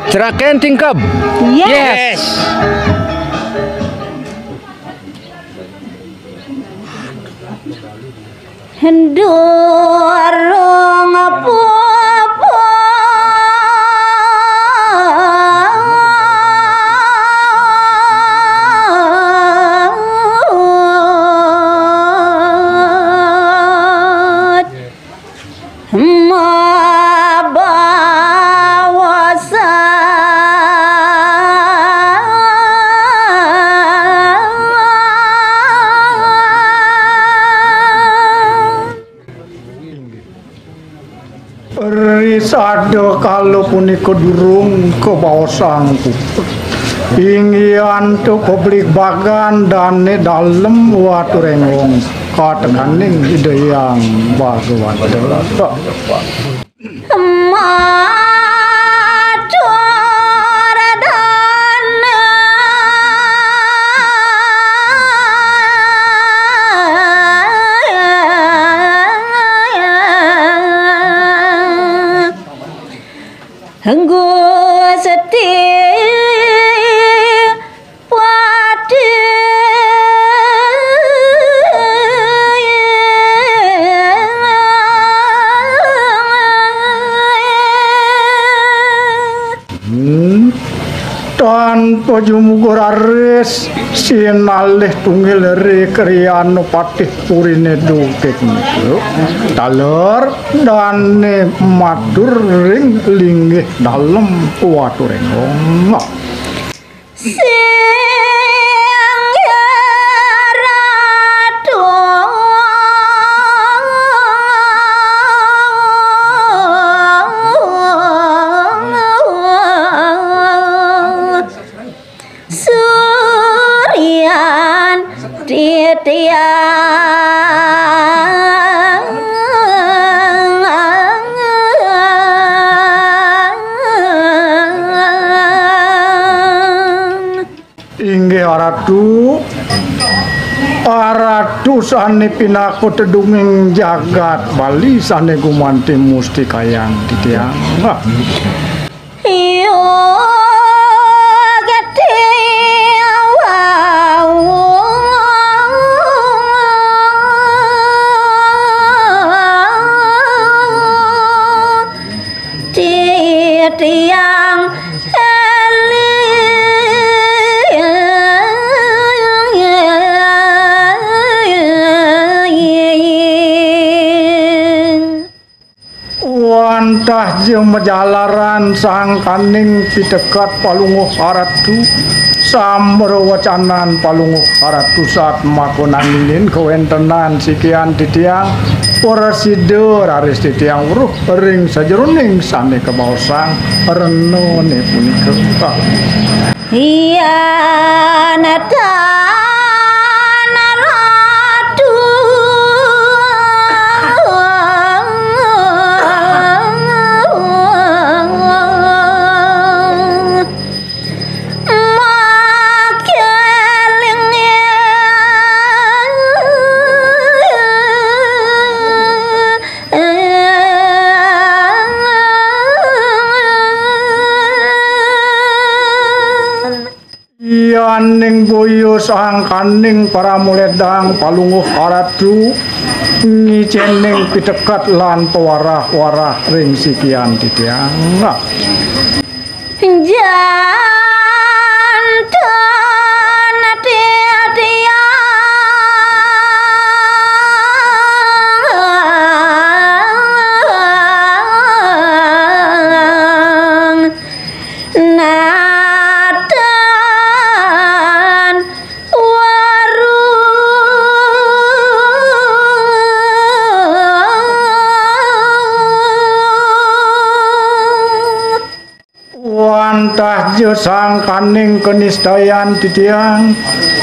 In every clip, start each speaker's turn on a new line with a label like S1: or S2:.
S1: Seraken tingkap.
S2: Yes. Dorong apa-apa
S3: Risada kalau punika durung kebaosangku inggian tu publik bagan dane dalem watu rengong kateganing ideyang Bhagawanta
S2: Henggu setia pada
S3: tanpa jumugur aris sinalih tunggil re kriano patih purine dukek niku taler dane matur ring linggih dalem watu rengong inggih aratu sane pinako tedunging jagat Bali sane gumanti musti kayang titiang
S2: tiang
S3: wantah jeung majalaran sang kaning pitekat palunguh aratu samber wacanan palunguh aratu saat makonan lilin kewentenan sikian titiang Porasido aris titiang weruh ring sajeroning sane kebaosang renone punika Yaning boyo sang kaning para muledang palunguh aratu ngicening pitekat lan pewarah-warah ring sikian titiang wantah je sang kaning kenistayan titiang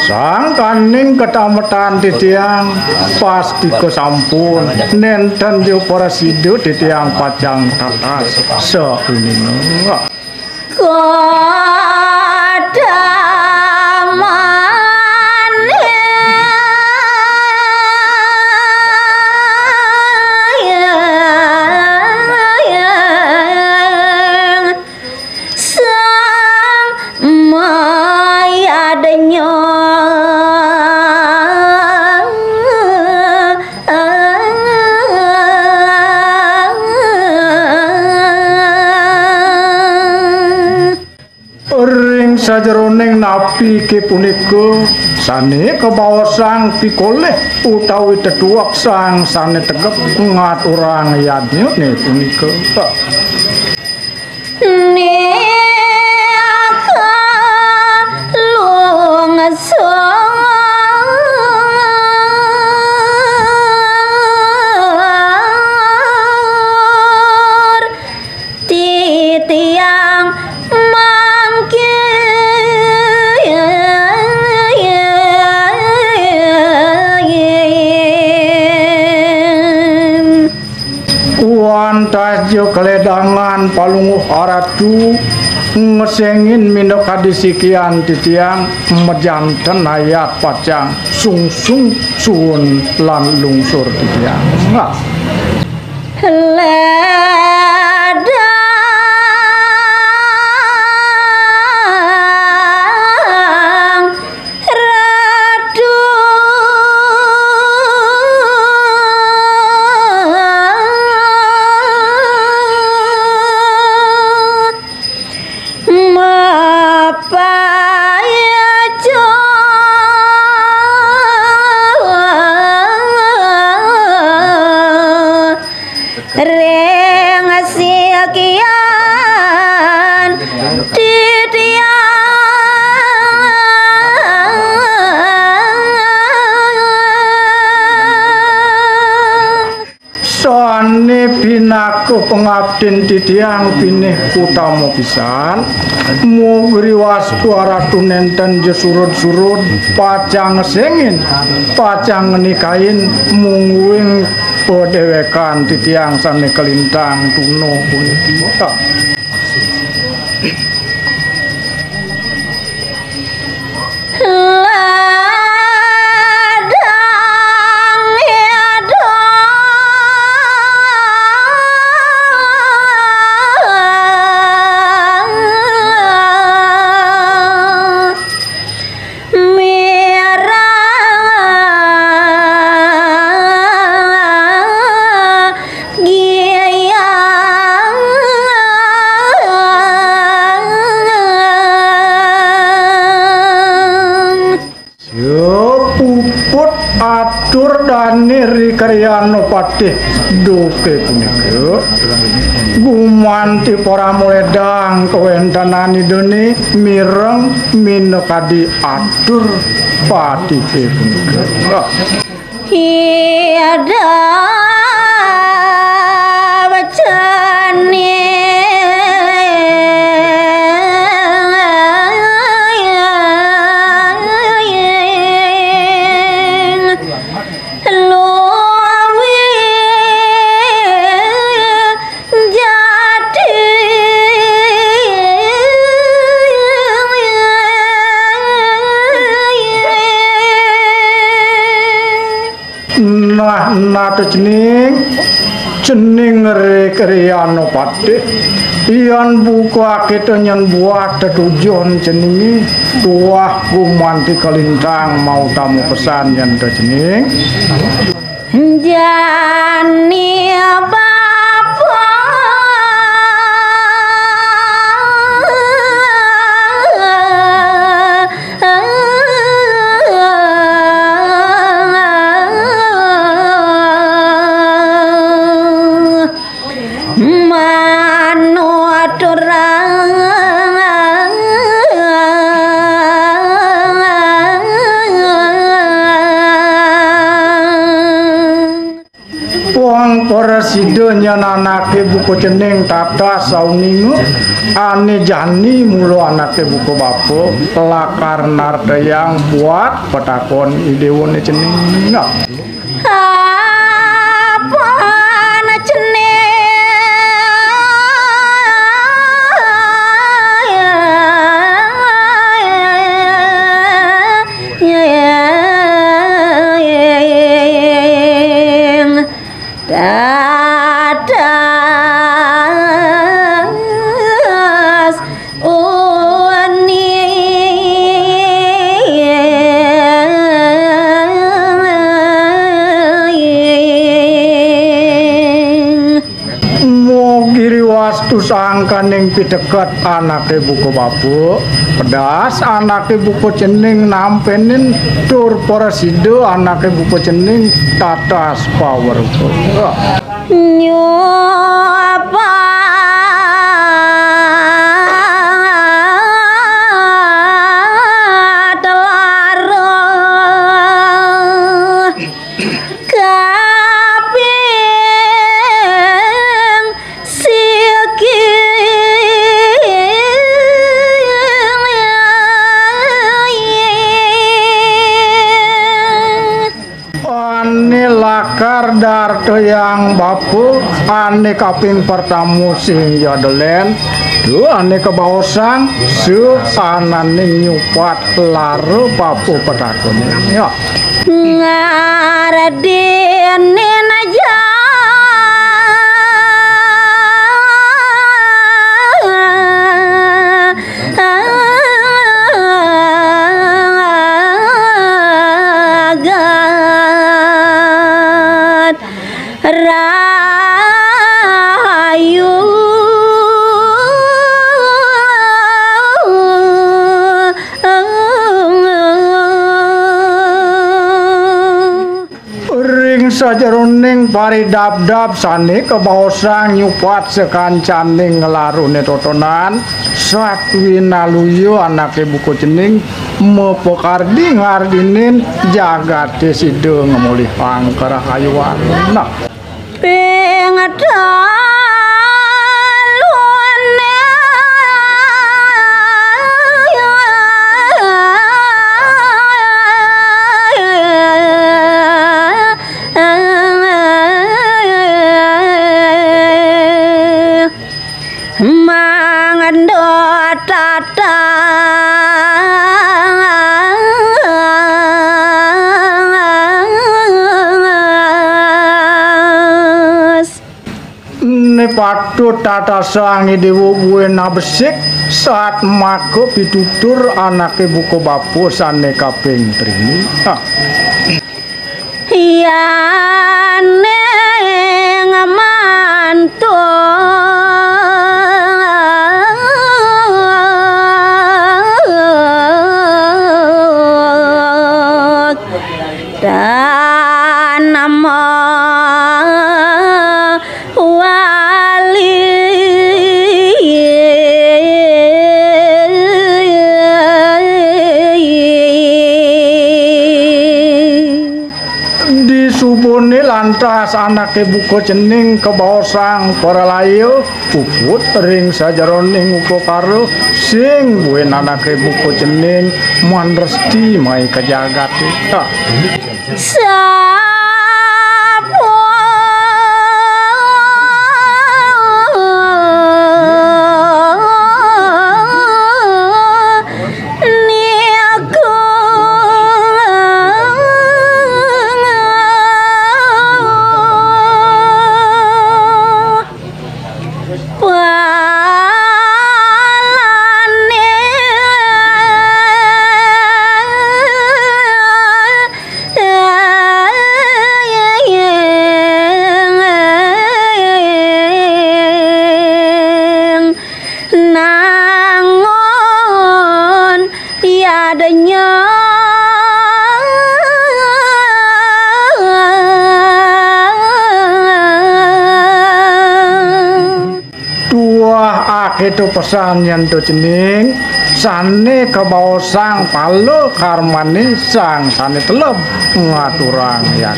S3: sang kaning ketametan titiang pasti kesampun nenten je Porasido titiang pacang tatas seuninga
S2: So
S3: ing sajeroning napi ke punika sane kebaosang pikoleh utawi tetuak sang sane tegep ngaturang yadnyane punika. Tasjo keledangan palunguh aratu ngesengin mindo kadisikian titiang mejanten ayat pacang sungsung suun lan lungsur titiang Soane pinaku pengabden titiang pinih utama pisan mugri wastu aratu nenten jesurut-surut pacang sengin pacang nikahin mungwing pedewekan titiang sane kelintang tuno punika. Atur danir karyano patih doke punika gumanti para muledang kawentanani dene mireng minekadi atur patih punika
S2: hiada wacane
S3: nate cening rekreano patih ian buka kita nyan buat tetujon ceningi tuah gumanti kelintang mau tamu pesan yang cening
S2: jani
S3: Presidennya anake buku cening tata sauningu ane jani mulu anake buku bapo lakar nardayang buat petakon idewone cening sangkaning pidekat anake buku babu pedas anake buku cening nampenin tur porasido anake buku cening tatas powerful.
S2: Nyoba
S3: lakar darto yang bapu ane kaping pertamu sing jadelen tu ane kebaosan su anane nyupat laru papu petakun ya
S2: ngaradinin aja rayu
S3: ring sajeroning pari dap-dap sane kebaosang nyupat sekancaning ngelarune totonan satwina luyo anake buku cening mepokardi ngardinin jagate sideu ngemulih pangkerahayuan nah patut tata sangi dewo buena besik saat mako pitutur anake buku bapu sane kaping trini
S2: ya neng mantu dan nama
S3: subone lantas anake buku cening kebaosang para layu puput ring sajaroning uko karo sing buen anake buku cening manresti mai kajagat itu pesan yang tu cening sane kebaosang palo karmane sang sane teleb ngaturang yang